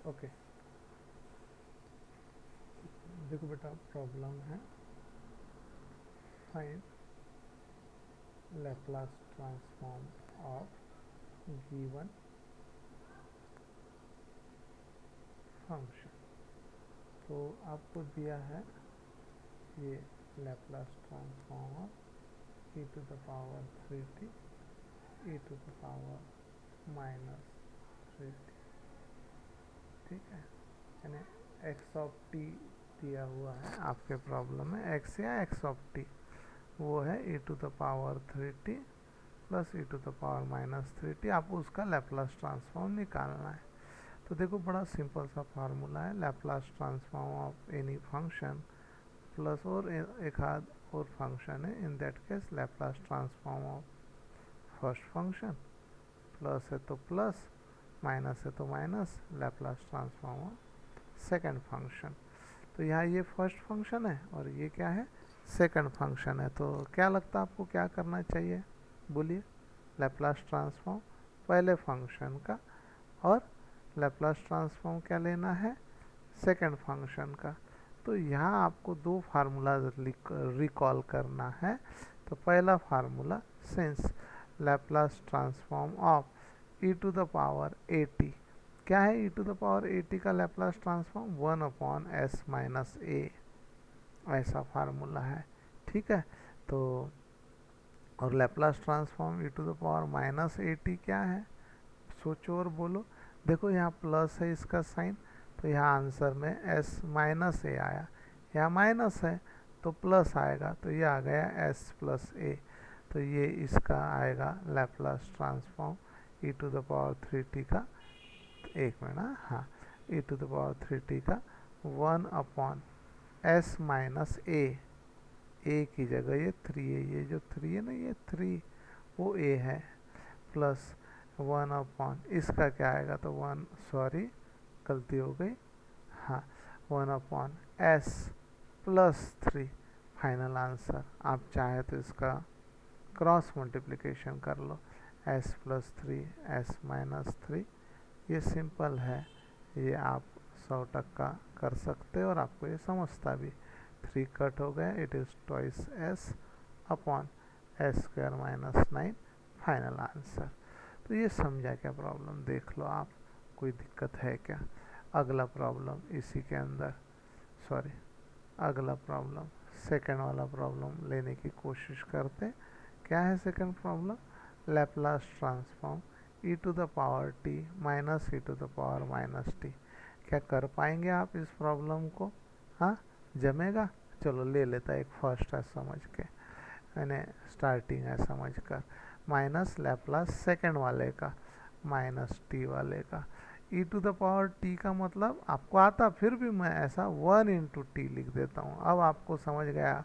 Okay, देखो बेटा, problem है find Laplace transform of given function. तो आपको दिया है ये Laplace transform of e to the power 3t e to the power minus 3t, ठीक है। यानी एक्स ऑफ टी दिया हुआ है आपके प्रॉब्लम में, एक्स या एक्स ऑफ टी, वो है e to the power 3t plus e to the power minus 3t। आपको उसका लैप्लास ट्रांसफॉर्म निकालना है। तो देखो, बड़ा सिंपल सा फार्मूला है, Laplace transform of any function plus और एक आध और फंक्शन है, in that case Laplace transform of first function, plus है तो प्लस, माइनस है तो minus, Laplace transform of second function. तो यहाँ ये फर्स्ट फंक्शन है और ये क्या है, सेकंड फंक्शन है। तो क्या लगता है आपको क्या करना चाहिए, बोलिए। लैप्लास ट्रांसफॉर्म पहले फंक्शन का और लैप्लास ट्रांसफॉर्म क्या लेना है, सेकंड फंक्शन का। तो यहाँ आपको दो फार्मूला रिकॉल करना है। तो पहला formula, since Laplace transform of e to the power a t, क्या है e to the power a t का लैप्लास ट्रांसफॉर्म, 1/s-a, ऐसा फार्मूला है, ठीक है। तो और Laplace transform E to the power minus a t क्या है, सोचो और बोलो। देखो यहाँ प्लस है इसका साइन, तो यहाँ आंसर में s माइनस ए आया, यहाँ माइनस है तो प्लस आएगा, तो ये आ गया s प्लस ए। तो ये इसका आएगा Laplace transform E to the power 3t का, एक मिनट, हाँ, ई टू द पावर 3t का 1/s माइनस ए की जगह ये 3 है, ये जो 3 है ना, ये 3 वो a है, प्लस 1/, इसका क्या आएगा, तो 1, सॉरी गलती हो गई, हाँ, 1/s प्लस 3, फाइनल आंसर। आप चाहे तो इसका क्रॉस मल्टीप्लिकेशन कर लो, s प्लस 3 s माइनस 3, ये सिंपल है, ये आप 100% कर सकते हो और आपको ये समझता भी। 3 कट हो गया, it is twice s upon s square minus 9, final answer. तो ये समझा क्या प्रॉब्लम, देख लो आप, कोई दिक्कत है क्या। अगला प्रॉब्लम इसी के अंदर, सॉरी, अगला प्रॉब्लम, सेकंड वाला प्रॉब्लम लेने की कोशिश करते। क्या है second problem, Laplace transform e to the power t minus e to the power minus t। क्या कर पाएंगे आप इस प्रॉब्लम को, हाँ, जमेगा। चलो ले लेता एक फर्स्ट है समझ के, मैंने स्टार्टिंग है समझ कर, माइनस लैप्लास सेकंड वाले का माइनस टी वाले का, e to the power t का मतलब आपको आता, फिर भी मैं ऐसा 1 इंटू टी लिख देता हूँ। अब आपको समझ गया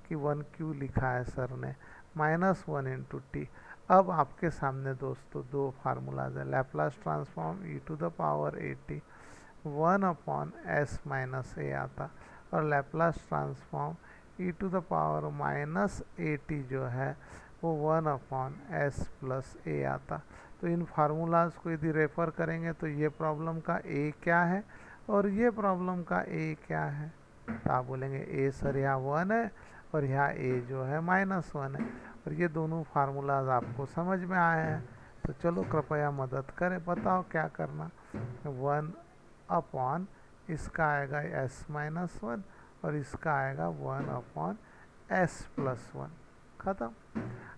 कि 1 क्यों लिखा है सर ने, -1 इंटू टी। अब आपके सामने दोस्तों दो फार्मूलाज है, Laplace transform E to the power a t 1/s minus a आता, और Laplace transform E to the power minus a t जो है वो 1/s प्लस ए आता। तो इन फार्मूलाज को यदि रेफर करेंगे तो ये प्रॉब्लम का ए क्या है और ये प्रॉब्लम का ए क्या है, तो आप बोलेंगे ए सर यहाँ 1 है और यहाँ ए जो है -1 है, और ये दोनों फार्मूलाज आपको समझ में आए हैं। तो चलो कृपया मदद करें, बताओ क्या करना। 1/, इसका आएगा s-1 और इसका आएगा 1/s प्लस 1, ख़त्म।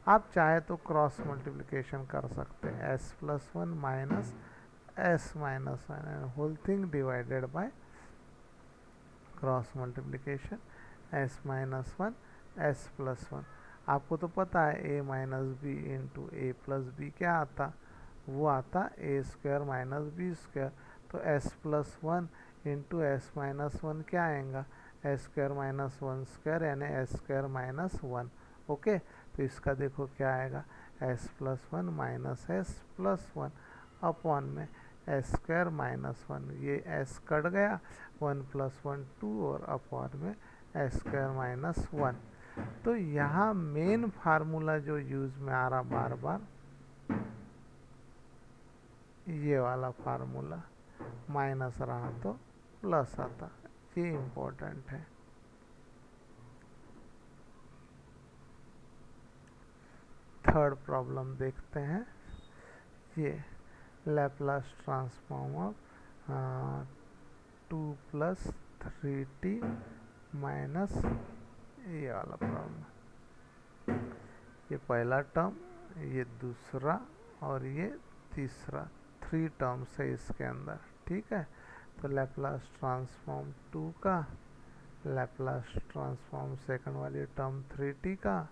आप चाहे तो क्रॉस मल्टीप्लिकेशन कर सकते हैं, s plus 1 minus s minus 1 whole thing divided by cross multiplication s minus 1 s plus 1। आपको तो पता है a minus B into A plus B क्या आता, वो आता A square minus B square. तो s plus 1 into s minus 1 क्या आएगा, एस स्क्वायर माइनस 1 स्क्वायर, यानी एस स्क्वायर माइनस 1। ओके, तो इसका देखो क्या आएगा, s plus 1 minus S plus 1 upon में एस स्क्वायर माइनस 1, ये s कट गया, 1 प्लस 1 2 और अपॉन में एस स्क्वायर माइनस 1। तो यहाँ मेन फार्मूला जो यूज़ में आ रहा बार बार, ये वाला फार्मूला, माइनस रहा तो प्लस आता, ये इम्पोर्टेंट है। थर्ड प्रॉब्लम देखते हैं। ये Laplace transform of 2 plus 3t minus, ये वाला प्रॉब्लम, ये पहला टर्म, ये दूसरा और ये तीसरा, 3 टर्म्स है इसके अंदर, ठीक है। तो लैप्लास ट्रांसफॉर्म 2 का, लैप्लास ट्रांसफॉर्म सेकंड वाली टर्म 3t का,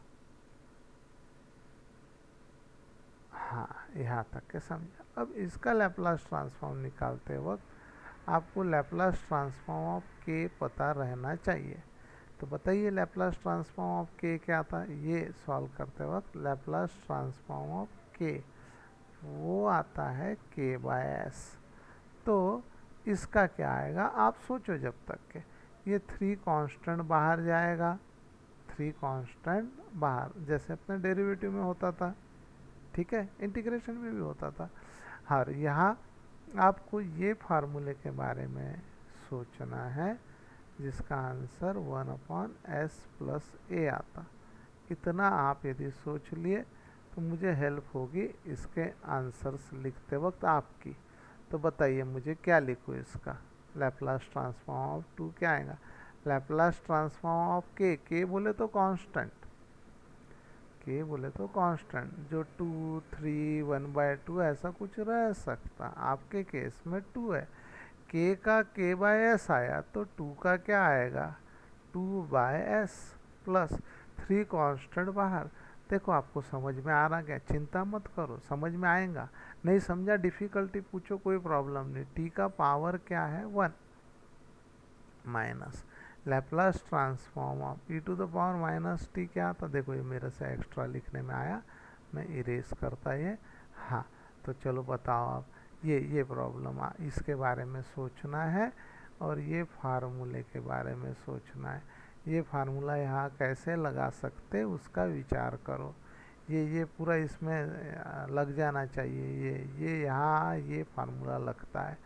हाँ यहाँ तक के समझा। अब इसका लैप्लास ट्रांसफॉर्म निकालते वक्त आपको लैप्लास ट्रांसफॉर्म ऑफ के पता रहना चाहिए। तो बताइए लैप्लास ट्रांसफॉर्म ऑफ के क्या था। ये सॉल्व करते वक्त लैप्लास ट्रांसफॉर्म ऑफ के वो आता है के बाय एस। तो इसका क्या आएगा आप सोचो जब तक के, ये 3 कांस्टेंट बाहर जाएगा, 3 कांस्टेंट बाहर, जैसे अपने डेरिवेटिव में होता था, ठीक है, इंटीग्रेशन में भी होता था। हर यहाँ आपको ये फार्मूले के बारे में सोचना है जिसका आंसर 1/s प्लस ए आता। इतना आप यदि सोच लिए तो मुझे हेल्प होगी इसके आंसर्स लिखते वक्त आपकी। तो बताइए मुझे क्या लिखूँ इसका। लैप्लास ट्रांसफॉर्म ऑफ 2 क्या आएगा, लैप्लास ट्रांसफॉर्म ऑफ के बोले तो कांस्टेंट, के बोले तो कांस्टेंट, जो 2 3 1/2 ऐसा कुछ रह सकता। आपके केस में 2 है, के का के बाय एस आया तो 2 का क्या आएगा 2/s प्लस 3 कांस्टेंट बाहर। देखो आपको समझ में आ रहा क्या, चिंता मत करो, समझ में आएगा। नहीं समझा डिफ़िकल्टी पूछो, कोई प्रॉब्लम नहीं। टी का पावर क्या है 1 minus Laplace transform of e to the power minus t क्या था। देखो ये मेरे से एक्स्ट्रा लिखने में आया, मैं इरेज करता ये। हाँ तो चलो बताओ आप, ये प्रॉब्लम इसके बारे में सोचना है और ये फार्मूले के बारे में सोचना है। ये फार्मूला यहाँ कैसे लगा सकते उसका विचार करो। ये पूरा इसमें लग जाना चाहिए। ये यहाँ ये फार्मूला लगता है।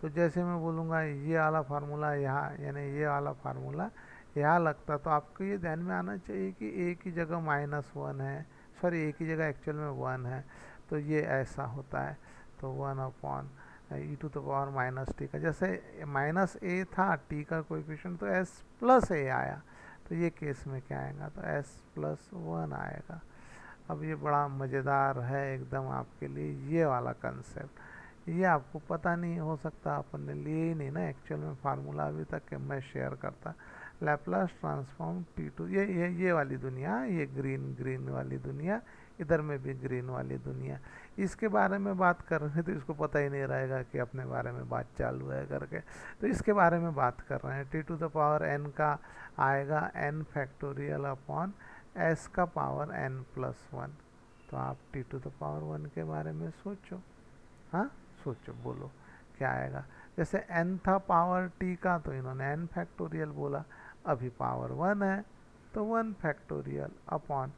तो जैसे मैं बोलूँगा ये वाला फार्मूला यहाँ, यानी ये वाला फार्मूला यहाँ लगता, तो आपको ये ध्यान में आना चाहिए कि ए की जगह -1 है, सॉरी ए की जगह एक्चुअल में 1 है, तो ये ऐसा होता है। तो 1/e⁻ t का, जैसे -a था, t का कोएफिशिएंट तो s प्लस a आया, तो ये केस में क्या आएगा तो s प्लस 1 आएगा। अब ये बड़ा मज़ेदार है एकदम आपके लिए ये वाला कंसेप्ट। ये आपको पता नहीं हो सकता, अपन ने लिए ही नहीं ना एक्चुअल में फार्मूला अभी तक कि मैं शेयर करता। लैप्लास ट्रांसफॉर्म T2, ये वाली दुनिया, ये ग्रीन वाली दुनिया, इधर में भी ग्रीन वाली दुनिया, इसके बारे में बात कर रहे हैं तो इसको पता ही नहीं रहेगा कि अपने बारे में बात चालू है करके। तो इसके बारे में बात कर रहे हैं। T⁻n का आएगा n फैक्टोरियल अपॉन s का पावर n+1। तो आप T⁻1 के बारे में सोचो, हाँ सोचो, बोलो क्या आएगा। जैसे n था पावर t का तो इन्होंने n फैक्टोरियल बोला, अभी पावर 1 है तो 1 फैक्टोरियल अपॉन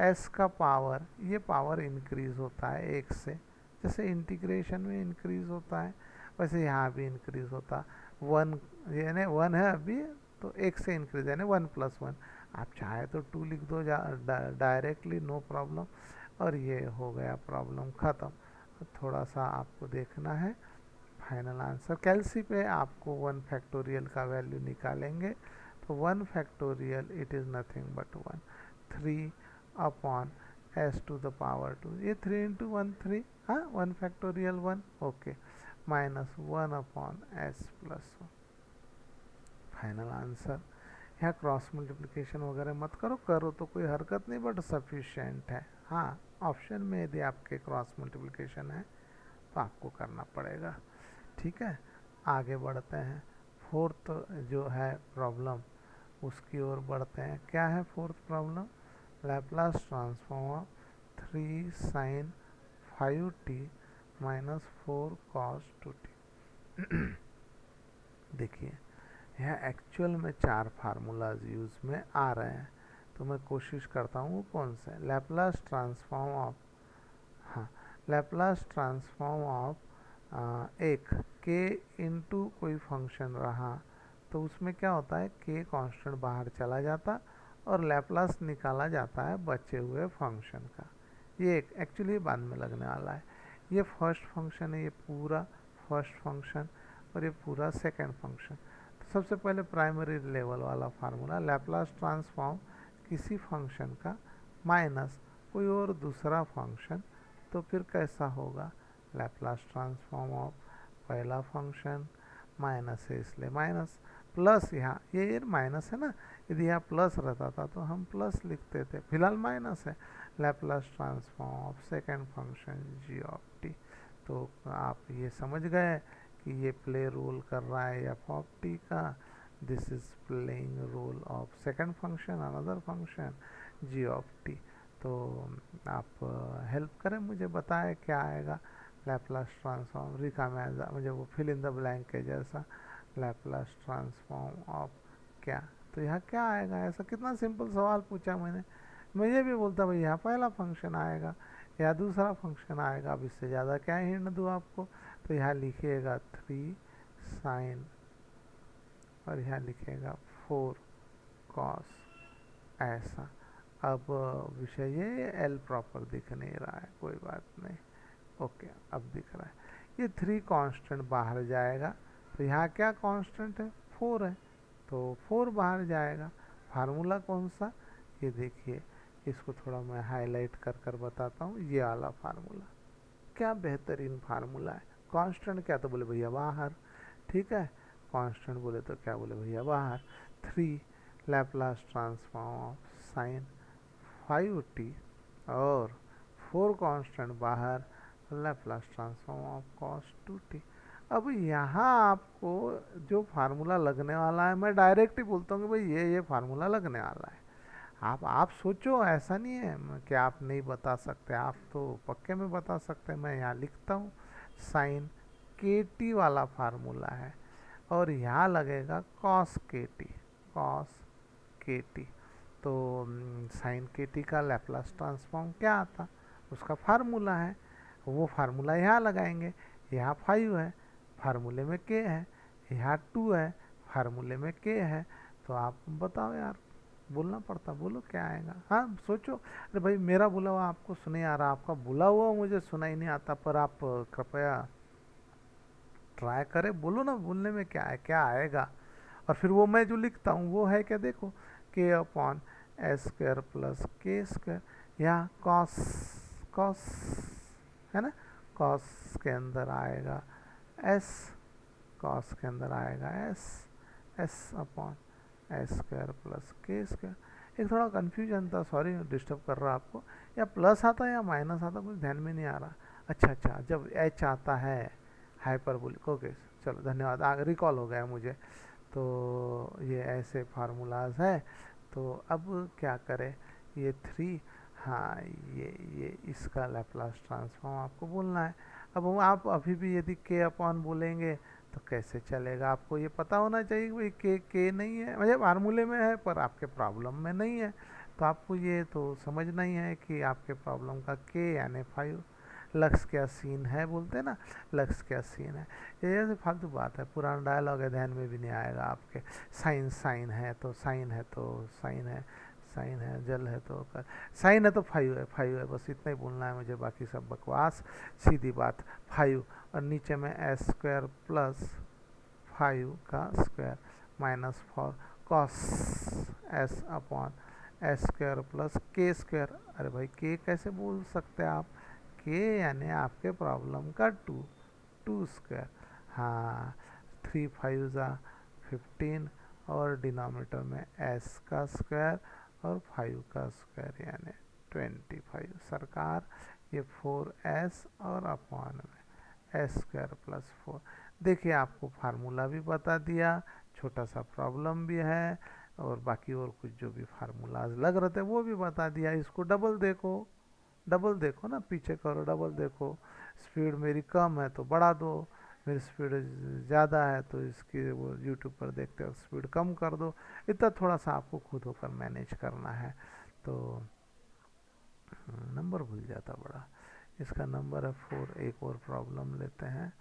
s का पावर, ये पावर इंक्रीज होता है 1 से, जैसे इंटीग्रेशन में इंक्रीज होता है वैसे यहाँ भी इंक्रीज होता। 1 यानी 1 है अभी तो 1 से इंक्रीज यानी 1+1। आप चाहे तो 2 लिख दो डायरेक्टली, नो प्रॉब्लम। और ये हो गया प्रॉब्लम ख़त्म। थोड़ा सा आपको देखना है फाइनल आंसर। कैलसी पे आपको 1 फैक्टोरियल का वैल्यू निकालेंगे तो 1 factorial it is nothing but 1, 3 upon s⁻², ये 3 × 1 3, हाँ 1 factorial 1, okay, minus 1 upon s+1 final answer. यहाँ क्रॉस मल्टीप्लिकेशन वगैरह मत करो, करो तो कोई हरकत नहीं बट सफिशेंट है। हाँ ऑप्शन में यदि आपके क्रॉस मल्टीप्लिकेशन है तो आपको करना पड़ेगा, ठीक है। आगे बढ़ते हैं, फोर्थ जो है प्रॉब्लम उसकी ओर बढ़ते हैं। क्या है fourth problem, Laplace transform of 3 sin 5t minus 4 cos 2t। देखिए यह एक्चुअल में 4 फार्मूलाज यूज़ में आ रहे हैं, तो मैं कोशिश करता हूँ कौन से। लैप्लास ट्रांसफॉर्म ऑफ, हाँ लैप्लास ट्रांसफॉर्म ऑफ एक k इंटू कोई फंक्शन रहा तो उसमें क्या होता है, k कांस्टेंट बाहर चला जाता और लैप्लास निकाला जाता है बचे हुए फंक्शन का। ये एक एक्चुअली बाद में लगने वाला है। ये फर्स्ट फंक्शन है, ये पूरा फर्स्ट फंक्शन और ये पूरा सेकंड फंक्शन। तो सबसे पहले प्राइमरी लेवल वाला फार्मूला, लैप्लास ट्रांसफॉर्म किसी फंक्शन का माइनस कोई और दूसरा फंक्शन, तो फिर कैसा होगा, लैप्लास ट्रांसफॉर्म ऑफ पहला फंक्शन माइनस है इसलिए माइनस, प्लस यहाँ ये माइनस है ना, यदि यहाँ प्लस रहता था तो हम प्लस लिखते थे, फिलहाल माइनस है, Laplace transform of second function g of t. तो आप ये समझ गए कि ये प्ले रोल कर रहा है एफ ऑफ टी का, this is playing role of second function another function g of t. तो आप हेल्प करें, मुझे बताएं क्या आएगा लैप्लास ट्रांसफॉर्म, रिका में मुझे वो फिल इन द ब्लैंक के जैसा, लैप्लास ट्रांसफॉर्म ऑफ क्या, तो यहाँ क्या आएगा, ऐसा कितना सिंपल सवाल पूछा मैंने। मैं ये भी बोलता भाई यहाँ पहला फंक्शन आएगा या दूसरा फंक्शन आएगा, अब इससे ज़्यादा क्या हिंट दूँ आपको। तो यहाँ लिखिएगा 3 साइन और यहाँ लिखिएगा 4 कॉस, ऐसा। अब विषय ये एल प्रॉपर दिख नहीं रहा है, कोई बात नहीं, ओके अब दिख रहा है। ये 3 कांस्टेंट बाहर जाएगा तो यहाँ क्या कांस्टेंट है, 4 है, तो 4 बाहर जाएगा। फार्मूला कौन सा, ये देखिए, इसको थोड़ा मैं हाईलाइट कर कर बताता हूँ, ये वाला फार्मूला, क्या बेहतरीन फार्मूला है। कांस्टेंट क्या, तो बोले भैया बाहर, ठीक है, कांस्टेंट बोले तो क्या बोले भैया बाहर, 3 Laplace transform of sine 5t और 4 कांस्टेंट बाहर, Laplace transform of cos 2t। अब यहाँ आपको जो फार्मूला लगने वाला है, मैं डायरेक्ट ही बोलता हूँ कि भाई ये फार्मूला लगने वाला है। आप सोचो, ऐसा नहीं है कि आप नहीं बता सकते, आप तो पक्के में बता सकते हैं। मैं यहाँ लिखता हूँ साइन के टी वाला फार्मूला है और यहाँ लगेगा कॉस के टी। तो साइन के टी का लैप्लास ट्रांसफॉर्म क्या आता, उसका फार्मूला है, वो फार्मूला यहाँ लगाएंगे। यहाँ 5 है, फार्मूले में के है, यहाँ 2 है, फार्मूले में के है। तो आप बताओ यार, बोलना पड़ता, बोलो क्या आएगा। हाँ सोचो, अरे भाई मेरा बोला हुआ आपको सुनाई आ रहा, आपका बोला हुआ मुझे सुनाई नहीं आता, पर आप कृपया ट्राई करें, बोलो ना, बोलने में क्या है, क्या आएगा। और फिर वो मैं जो लिखता हूँ वो है क्या, देखो के अपॉन एस स्क्वायर प्लस के स्क्वायर, यहाँ कॉस कॉस है ना, कॉस के अंदर आएगा एस, कॉस के अंदर आएगा S, S upon s square plus के स्क्वायर। एक थोड़ा कन्फ्यूजन था, सॉरी डिस्टर्ब कर रहा आपको, या प्लस आता है या माइनस आता, कुछ ध्यान में नहीं आ रहा। अच्छा, जब एच आता है हाइपरबोलिक, ओके चलो धन्यवाद, आगे रिकॉल हो गया मुझे। तो ये ऐसे फार्मूलाज है। तो अब क्या करें, ये 3, हाँ ये इसका लैप्लास ट्रांसफॉर्म आपको बोलना है। अब आप अभी भी यदि के अपॉन बोलेंगे तो कैसे चलेगा, आपको ये पता होना चाहिए कि भाई के नहीं है, मतलब फार्मूले में है पर आपके प्रॉब्लम में नहीं है। तो आपको ये तो समझना ही है कि आपके प्रॉब्लम का के यानी 5 लक्स क्या सीन है, बोलते हैं ना, लक्स क्या सीन है। ये ऐसे फालतू बात है, पुराना डायलॉग है, ध्यान में भी नहीं आएगा आपके। साइन साइन है तो साइन है तो साइन है, साइन है जल है तो कर, साइन है तो 5 है, 5 है, बस इतना ही बोलना है मुझे, बाकी सब बकवास, सीधी बात 5। और नीचे में एस स्क्वायर प्लस 5 का square minus 4 cos S upon s square plus के स्क्वायर। अरे भाई के कैसे बोल सकते हैं आप, के यानी आपके प्रॉब्लम का 2 स्क्वायर, हाँ 3 5 ज़ा 15 और डिनोमिनेटर में एस का स्क्वायर और 5 का स्क्वायर यानी 25। सरकार ये 4s और अपॉन में एस स्क्वायर प्लस 4। देखिए आपको फार्मूला भी बता दिया, छोटा सा प्रॉब्लम भी है, और बाकी और कुछ जो भी फार्मूलाज लग रहे थे वो भी बता दिया। इसको डबल देखो ना, पीछे करो, डबल देखो। स्पीड मेरी कम है तो बढ़ा दो, मेरी स्पीड ज़्यादा है तो इसकी वो यूट्यूब पर देखते हो स्पीड कम कर दो। इतना थोड़ा सा आपको खुद होकर मैनेज करना है। तो नंबर भूल जाता बड़ा, इसका नंबर है 4। एक और प्रॉब्लम लेते हैं,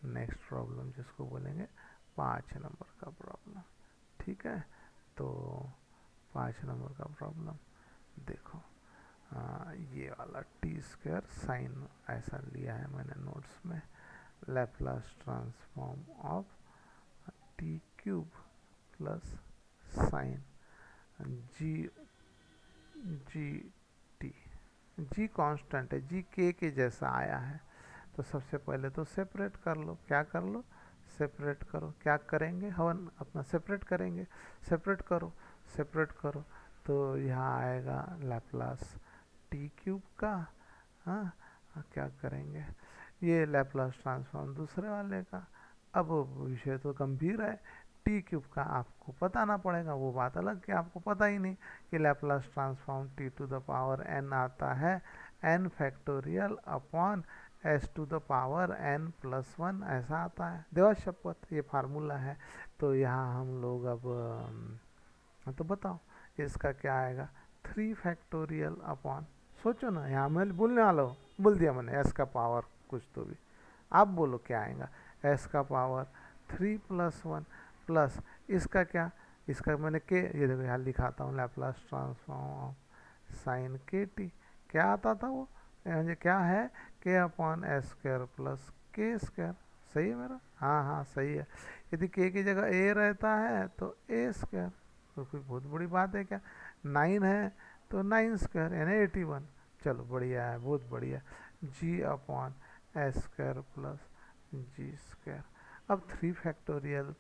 नेक्स्ट प्रॉब्लम जिसको बोलेंगे 5 नंबर का प्रॉब्लम। ठीक है, तो 5 नंबर का प्रॉब्लम देखो, ये वाला टी स्क्वायर साइन ऐसा लिया है मैंने नोट्स में, Laplace transform of T cube plus sign ji G T. Ji constant है, जी के जैसा आया है, तो सबसे पहले तो सेपरेट कर लो। क्या कर लो? सेपरेट करो। क्या करेंगे? हवन अपना सेपरेट करेंगे। सेपरेट करो, सेपरेट करो, तो यहाँ आएगा लैप्लास टी क्यूब का। हाँ, क्या करेंगे? ये लैप्लास ट्रांसफॉर्म दूसरे वाले का। अब विषय तो गंभीर है, टी क्यूब का आपको पता ना पड़ेगा, वो बात अलग कि आपको पता ही नहीं कि Laplace transform t to the power n आता है n factorial upon s to the power n plus one, ऐसा आता है। देवा शपथ, ये फार्मूला है। तो यहाँ हम लोग अब तो बताओ इसका क्या आएगा? 3 फैक्टोरियल अपॉन, सोचो ना, यहाँ मैं बोलने वाला हूँ, बोल दिया मैंने, एस का पावर कुछ तो भी, आप बोलो क्या आएगा? एस का पावर 3+1 प्लस इसका क्या? इसका मैंने के, ये देखो यहाँ लिखाता हूँ, लैप्लास ट्रांसफॉर्म ऑफ साइन के टी। क्या आता था वो? मुझे क्या है? के अपॉन एस स्क्वायर प्लस के स्क्वायर। सही है मेरा? हाँ हाँ सही है। यदि के की जगह ए रहता है तो ए स्क्वायर, तो कोई बहुत बड़ी बात है क्या? 9 है तो 9 स्क्वायर यानी 81। चलो बढ़िया है, बहुत बढ़िया। जी अपॉन एस स्क्वायर प्लस जी स्क्वायर। अब 3 फैक्टोरियल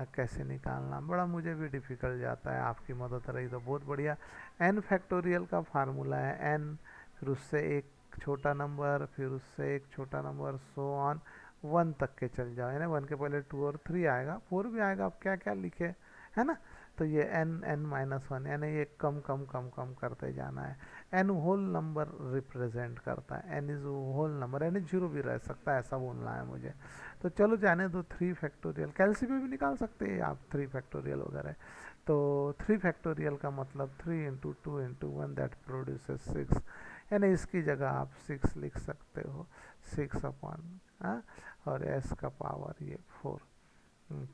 कैसे निकालना, बड़ा मुझे भी डिफ़िकल्ट जाता है, आपकी मदद रही तो बहुत बढ़िया। एन फैक्टोरियल का फार्मूला है एन, फिर उससे एक छोटा नंबर, फिर उससे एक छोटा नंबर, सो ऑन 1 तक के चल जाओ, यानी 1 के पहले 2 और 3 आएगा, 4 भी आएगा, अब क्या क्या लिखे, है ना? तो ये n-1 यानी ये कम कम कम कम करते जाना है। n होल नंबर रिप्रेजेंट करता है, n इज होल नंबर, यानी 0 भी रह सकता है, ऐसा बोलना है मुझे। तो चलो जाने दो, 3 फैक्टोरियल कैलसी में भी निकाल सकते हैं आप 3 फैक्टोरियल वगैरह। तो 3 फैक्टोरियल का मतलब 3 इंटू 2 इंटू 1 दैट प्रोड्यूसेस 6, यानी इसकी जगह आप 6 लिख सकते हो, 6 अपॉन और s का पावर ये 4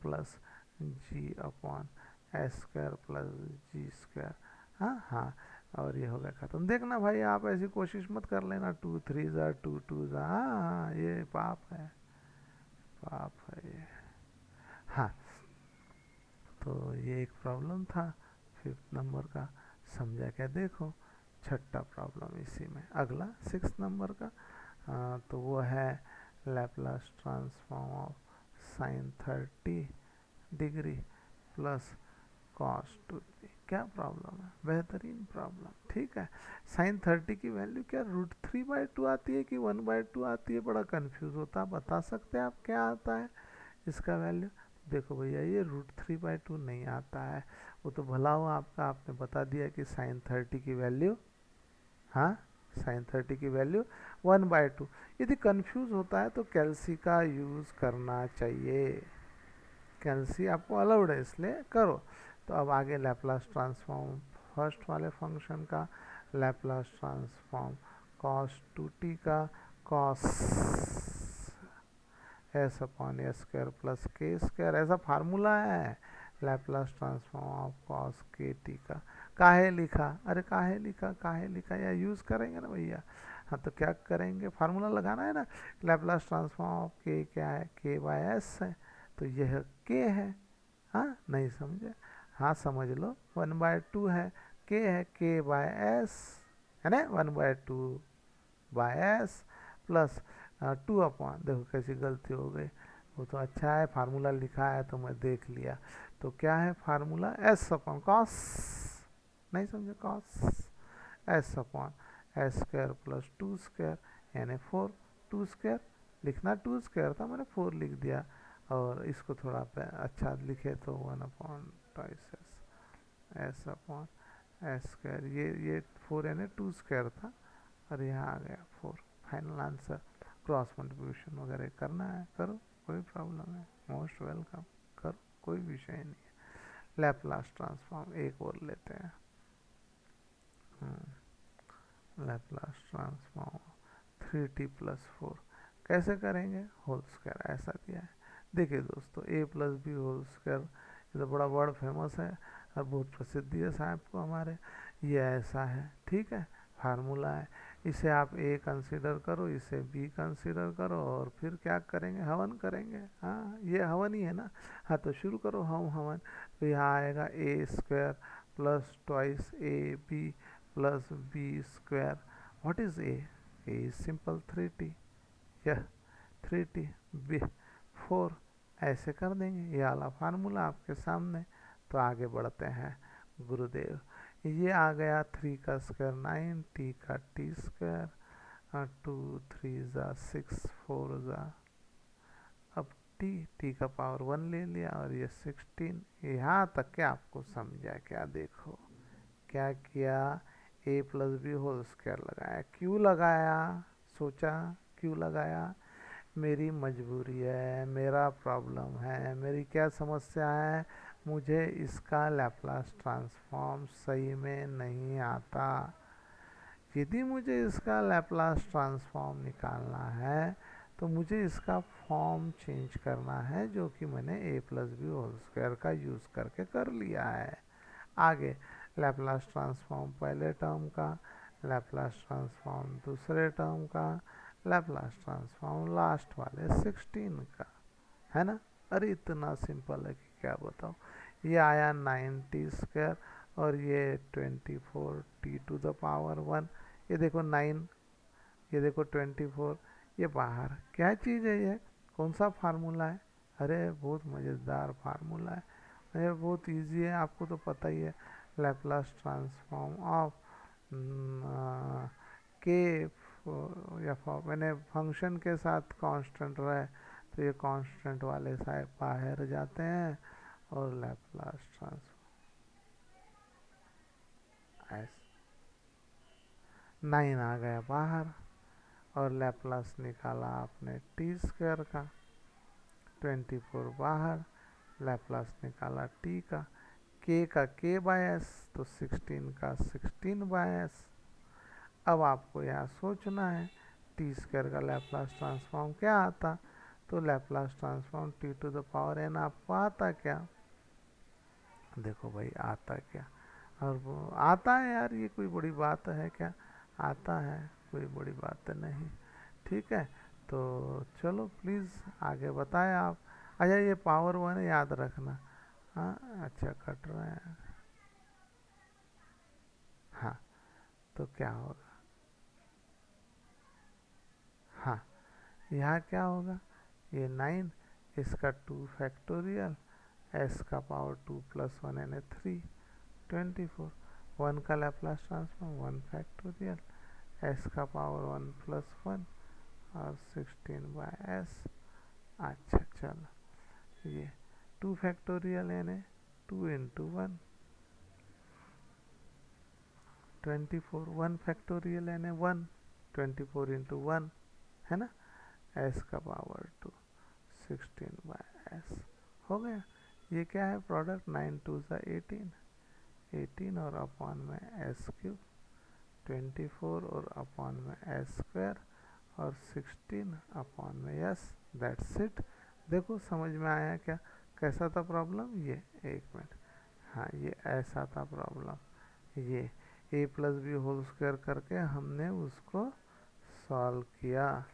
प्लस जी अपॉन एस स्क्वायर प्लस जी स्क्वायर। हाँ हाँ, और ये हो गया खत्म। देखना भाई, आप ऐसी कोशिश मत कर लेना 2 3 2 2, हाँ हाँ, ये पाप है, पाप है ये। हाँ, तो ये एक प्रॉब्लम था 5th नंबर का, समझा क्या? देखो छठा प्रॉब्लम इसी में, अगला 6th नंबर का। तो वो है Laplace transform of sine 30 degree plus cos 2। क्या प्रॉब्लम है? बेहतरीन प्रॉब्लम, ठीक है। साइन 30 की वैल्यू क्या √3/2 आती है कि 1/2 आती है? बड़ा कंफ्यूज होता है, बता सकते हैं आप क्या आता है इसका वैल्यू? देखो भैया, ये √3/2 नहीं आता है, वो तो भला हुआ आपका, आपने बता दिया कि साइन 30 की वैल्यू, हाँ साइन 30 की वैल्यू 1/2। यदि कंफ्यूज होता है तो कैल्सी का यूज़ करना चाहिए, कैल्सी आपको अलाउड है इसलिए करो। तो अब आगे लैप्लास ट्रांसफॉर्म फर्स्ट वाले फंक्शन का, लैप्लास ट्रांसफॉर्म cos 2t का, cos S upon s square plus के स्क्वायर, ऐसा फार्मूला है लैप्लास ट्रांसफॉर्म ऑफ कॉस के टी का। काहे लिखा? अरे काहे लिखा, काहे लिखा, या यूज़ करेंगे ना भैया। हाँ, तो क्या करेंगे? फार्मूला लगाना है ना। लैप्लास ट्रांसफॉर्म ऑफ के क्या है? के बाय एस है, तो यह के है। हाँ नहीं समझे? हाँ समझ लो, 1/2 है, के है, के बाय एस है ना, 1/2/s प्लस 2 अपॉन, देखो कैसी गलती हो गई, वो तो अच्छा है फार्मूला लिखा है तो मैं देख लिया। तो क्या है फार्मूला? एस अपॉन कॉस, नहीं समझे? Cos S upon s square plus 2 square यानी 4। 2 स्क्वायर लिखना, 2 स्क्वायर था, मैंने 4 लिख दिया, और इसको थोड़ा अच्छा लिखे तो 1/2 एस अपॉन एस स्क्वायर, ये 4 यानी 2 स्क्वायर था, और यहाँ आ गया 4। Final answer. क्रॉस मल्टीप्लिकेशन वगैरह करना है करो, कोई प्रॉब्लम है, मोस्ट वेलकम, करो, कोई विषय नहीं है। लैप्लास ट्रांसफॉर्म एक और लेते हैं, लैप्लास ट्रांसफॉर्म 3t + 4 कैसे करेंगे, होल स्क्वायर ऐसा दिया है। देखिए दोस्तों, ए प्लस बी होल स्क्वायर, ये तो बड़ा वर्ड फेमस है और बहुत प्रसिद्ध है साहब को हमारे। ये ऐसा है, ठीक है, फार्मूला है। इसे आप ए कंसीडर करो, इसे बी कंसीडर करो, और फिर क्या करेंगे, हवन करेंगे। हाँ, ये हवन ही है ना। हाँ, तो शुरू करो हम हवन। तो यहाँ आएगा a square plus twice a b plus b square. What is a? A is simple 3t, यह 3t, बी 4, ऐसे कर देंगे। ये वाला फार्मूला आपके सामने। तो आगे बढ़ते हैं गुरुदेव। ये आ गया 3 का स्क्वायर 9, टी का टी स्क्वायर, 2 3 ज़ा 6, 4 ज़ा, अब टी का पावर 1 ले लिया, और ये 16। यहाँ तक के आपको समझा क्या? देखो क्या किया, ए प्लस बी होल स्क्वायर लगाया। क्यों लगाया? सोचा क्यों लगाया? मेरी मजबूरी है, मेरा प्रॉब्लम है, मेरी क्या समस्या है, मुझे इसका लैप्लास ट्रांसफॉर्म सही में नहीं आता। यदि मुझे इसका लैप्लास ट्रांसफॉर्म निकालना है तो मुझे इसका फॉर्म चेंज करना है, जो कि मैंने ए प्लस बी होल स्क्वायर का यूज़ करके कर लिया है। आगे लैप्लास ट्रांसफॉर्म पहले टर्म का, लैप्लास ट्रांसफॉर्म दूसरे टर्म का, लैप्लास ट्रांसफॉर्म लास्ट वाले 16 का, है ना। अरे इतना सिंपल है कि क्या बताओ। ये आया 9t स्क्वायर, और ये 24t⁻1। ये देखो 9, ये देखो 24, ये बाहर क्या चीज़ है, ये कौन सा फार्मूला है? अरे बहुत मज़ेदार फार्मूला है, ये बहुत इजी है, आपको तो पता ही है। लैप्लास ट्रांसफॉर्म ऑफ के, या मैंने फंक्शन के साथ कांस्टेंट रहे, तो ये कांस्टेंट वाले सारे बाहर जाते हैं, और लैप्लास ट्रांसफॉर्म 9 आ गया बाहर, और लैप्लास निकाला आपने टी स्क्वायर का, 24 बाहर, लैप्लास निकाला टी का के बाय एस, तो 16 का 16 बाय एस। अब आपको यहाँ सोचना है टी स्क्वायर का लैप्लास ट्रांसफॉर्म क्या आता। तो लैप्लास ट्रांसफॉर्म t⁻n आपको आता क्या? देखो भाई आता क्या, और वो आता है यार, ये कोई बड़ी बात है क्या? आता है, कोई बड़ी बात नहीं, ठीक है। तो चलो प्लीज़ आगे बताएं आप। अच्छा, ये पावर 1 याद रखना। हाँ, अच्छा कट रहे हैं। हाँ, तो क्या होगा? हाँ, यहाँ क्या होगा, ये 9, इसका 2 फैक्टोरियल, एस का पावर 2 प्लस 1 यानी 3, 24, 1 का लैप्लास ट्रांसफॉर्म 1 फैक्टोरियल, एस का पावर 1 प्लस 1, और 16 बाय एस। अच्छा चलो, ये 2 फैक्टोरियल यानी 2 इंटू 1, 24, 1 फैक्टोरियल यानी 1, 24 इंटू 1, है ना। एस का पावर 2, 16 बाय एस, हो गया। ये क्या है प्रोडक्ट, 9 2 सा 18, 18 और अपॉन में एस क्यूब, 24 और अपॉन में एस स्क्वायर, और 16 अपॉन में एस। That's it. देखो समझ में आया क्या, कैसा था प्रॉब्लम ये? एक मिनट, हाँ ये ऐसा था प्रॉब्लम। ये ए प्लस बी होल स्क्वायर करके हमने उसको सॉल्व किया।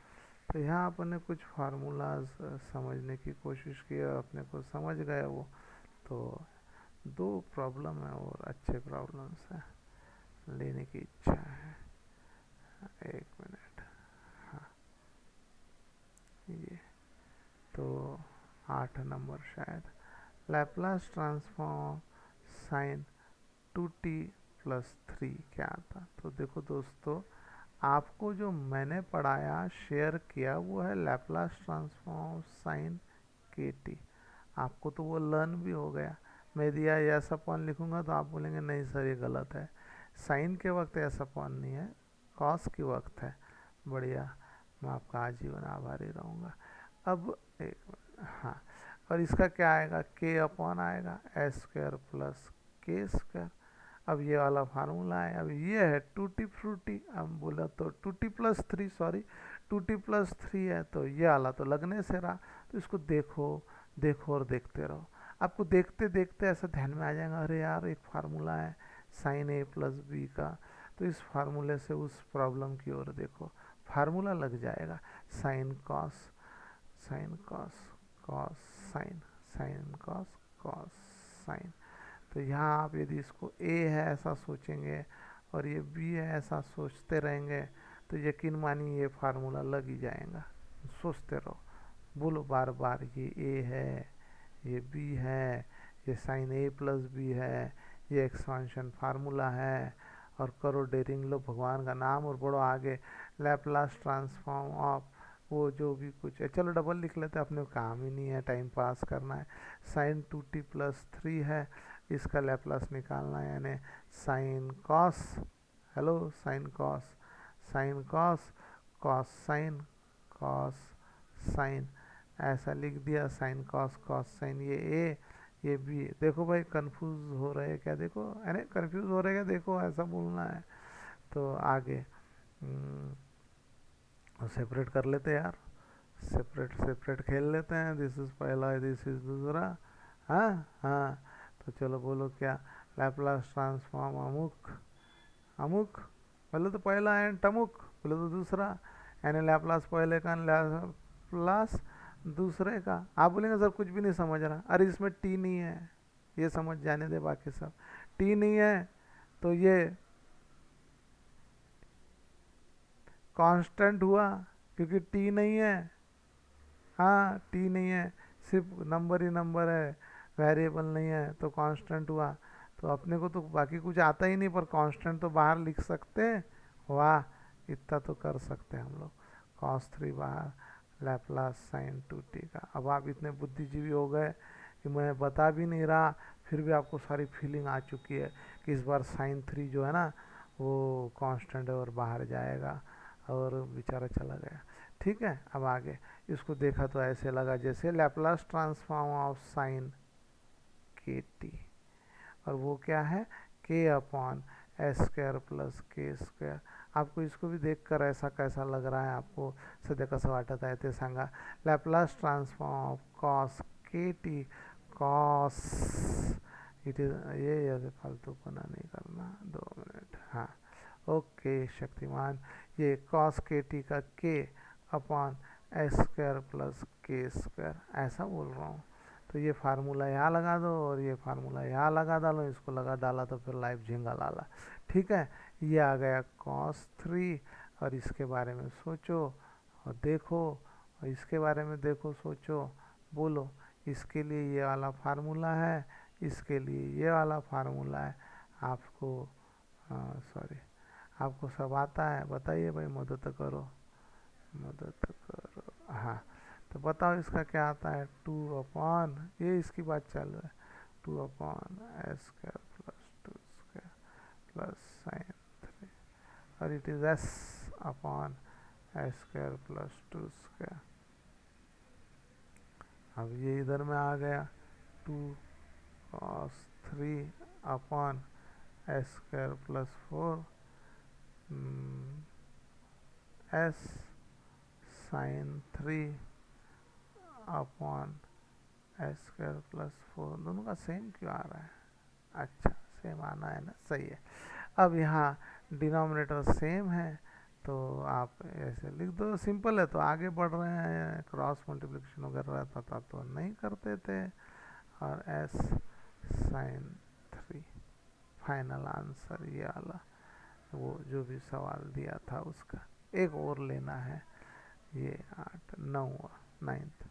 तो यहाँ अपने कुछ फार्मूलाज समझने की कोशिश की और अपने को समझ गए वो। तो 2 प्रॉब्लम है और अच्छे प्रॉब्लम्स हैं, लेने की इच्छा है। एक मिनट, हाँ ये तो 8 नंबर शायद, लैप्लास ट्रांसफॉर्म साइन 2t+3 क्या था। तो देखो दोस्तों, आपको जो मैंने पढ़ाया शेयर किया वो है लैप्लास ट्रांसफॉर्म साइन के टी। आपको तो वो लर्न भी हो गया। मैं दिया एस अपॉन लिखूंगा तो आप बोलेंगे नहीं सर ये गलत है, साइन के वक्त एस अपॉन नहीं है, कॉस के वक्त है। बढ़िया, मैं आपका आजीवन आभारी रहूँगा। अब एक, हाँ, और इसका क्या आएगा, के अपॉन आएगा एस स्क्वायर प्लस के स्क्वायर। अब ये वाला फार्मूला है, अब ये है टूटी फ्रूटी, अब बोला तो टूटी प्लस थ्री, सॉरी 2t+3 है, तो ये वाला तो लगने से रहा। तो इसको देखो देखो और देखते रहो, आपको देखते देखते ऐसा ध्यान में आ जाएगा, अरे यार एक फार्मूला है साइन ए प्लस बी का, तो इस फार्मूले से उस प्रॉब्लम की ओर देखो, फार्मूला लग जाएगा। Sine cos, sine cos, cos sine, sine cos, cos sine. तो यहाँ आप यदि इसको ए है ऐसा सोचेंगे और ये बी है ऐसा सोचते रहेंगे, तो यकीन मानिए ये फार्मूला लग ही जाएगा। सोचते रहो, बोलो बार बार, ये ए है, ये बी है, ये साइन ए प्लस बी है, ये एक्सपांशन फार्मूला है, और करो डेरिंग, लो भगवान का नाम और बढ़ो आगे। लैपलास ट्रांसफॉर्म ऑफ वो जो भी कुछ है, चलो डबल लिख लेते हैं, अपने काम ही नहीं है, टाइम पास करना है। साइन 2t+3 है, इसका लैपलास निकालना है, यानी sine cos, hello sine cos, sine cos, cos sine, cos sine, ऐसा लिख दिया। साइन कॉस, कॉस साइन, ये ए ये बी। देखो भाई कंफ्यूज हो रहे हैं क्या, देखो अरे कंफ्यूज हो रहे हैं क्या, देखो ऐसा बोलना है। तो आगे सेपरेट कर लेते हैं यार, सेपरेट सेपरेट खेल लेते हैं, दिस इज पहला दिस इज दूसरा। हाँ हाँ, तो चलो बोलो क्या, लैपलास ट्रांसफॉर्म अमुक, अमुक बोले तो पहला एंड टमुक बोले तो दूसरा, यानी लैपलास पहले का लैपलास दूसरे का। आप बोलेंगे सर कुछ भी नहीं समझ रहा, अरे इसमें टी नहीं है, ये समझ जाने दे, बाकी सब टी नहीं है तो ये कांस्टेंट हुआ, क्योंकि टी नहीं है, हाँ टी नहीं है, सिर्फ नंबर ही नंबर है, वेरिएबल नहीं है, तो कांस्टेंट हुआ। तो अपने को तो बाकी कुछ आता ही नहीं, पर कांस्टेंट तो बाहर लिख सकते हैं, वाह इतना तो कर सकते हैं हम लोग। cos 3 बाहर, लैपलास साइन 2t का। अब आप इतने बुद्धिजीवी हो गए कि मैं बता भी नहीं रहा, फिर भी आपको सारी फीलिंग आ चुकी है कि इस बार साइन 3 जो है ना वो कांस्टेंट है और बाहर जाएगा, और बेचारा चला गया। ठीक है, अब आगे इसको देखा तो ऐसे लगा जैसे लैपलास ट्रांसफॉर्म ऑफ साइन के टी, और वो क्या है, के अपॉन एस स्क्वायर प्लस के स्क्वायर। आपको इसको भी देखकर ऐसा कैसा लग रहा है, आपको सध्या कसं वाटत आहे ते सांगा। लॅपलास ट्रान्सफॉर्म ऑफ कॉस के टी, कॉस इट इज, ये फालतूपना नहीं करना, 2 मिनट, हाँ ओके शक्तिमान, ये कॉस के टी का के अपॉन एस स्क्वायर प्लस के स्क्वायर, ऐसा बोल रहा हूँ। तो ये फार्मूला यहाँ लगा दो और ये फार्मूला यहाँ लगा डालो, इसको लगा डाला तो फिर लाइफ झिंगा लाला। ठीक है, ये आ गया cos 3, और इसके बारे में सोचो और देखो, और इसके बारे में देखो सोचो, बोलो इसके लिए ये वाला फार्मूला है, इसके लिए ये वाला फार्मूला है। आपको सॉरी, आपको सब आता है, बताइए भाई, मदद करो, मदद करो। हाँ, तो बताओ इसका क्या आता है, 2 अपॉन, ये इसकी बात चालू है, 2 upon s square plus 2 square plus sine 3, और it is s upon s square plus 2 square. अब ये इधर में आ गया, 2 cos 3 upon s square plus 4 s sine 3 upon s square plus 4, दोनों का सेम क्यों आ रहा है, अच्छा सेम आना है ना, सही है। अब यहाँ डिनोमिनेटर सेम है, तो आप ऐसे लिख दो, सिंपल है। तो आगे बढ़ रहे हैं, क्रॉस मल्टीप्लिकेशन वगैरह रहता था तो नहीं करते थे, और एस साइन 3 फाइनल आंसर, ये वाला वो जो भी सवाल दिया था उसका। एक और लेना है, ये 8 9 9th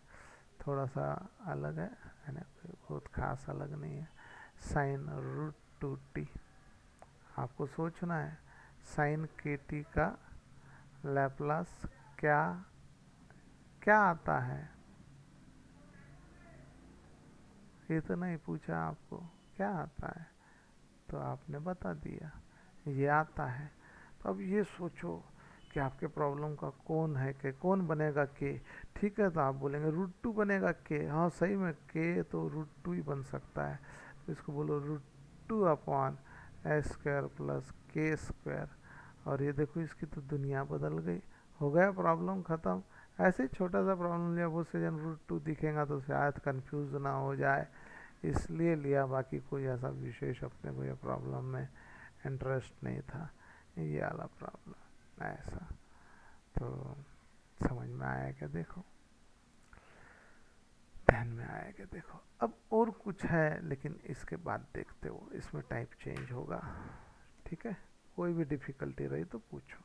थोड़ा सा अलग है ना, बहुत खास अलग नहीं है। साइन √2t, आपको सोचना है साइन के टी का लैपलास क्या क्या आता है, ये तो नहीं पूछा आपको क्या आता है, तो आपने बता दिया ये आता है। तो अब ये सोचो कि आपके प्रॉब्लम का कौन है, के कौन बनेगा के, ठीक है, तो आप बोलेंगे √2 बनेगा के, हाँ सही में के तो √2 ही बन सकता है, तो इसको बोलो √2 अपॉन एस स्क्वायर प्लस के स्क्वायर, और ये देखो इसकी तो दुनिया बदल गई, हो गया प्रॉब्लम ख़त्म। ऐसे ही छोटा सा प्रॉब्लम लिया, वो सेजन रूट 2 दिखेगा तो शायद कंफ्यूज ना हो जाए, इसलिए लिया, बाकी कोई ऐसा विशेष अपने को ये प्रॉब्लम में इंटरेस्ट नहीं था। ये वाला प्रॉब्लम ऐसा, तो समझ में आया क्या? देखो ध्यान में आया क्या? देखो अब और कुछ है लेकिन इसके बाद देखते हो, इसमें टाइप चेंज होगा। ठीक है, कोई भी डिफ़िकल्टी रही तो पूछो।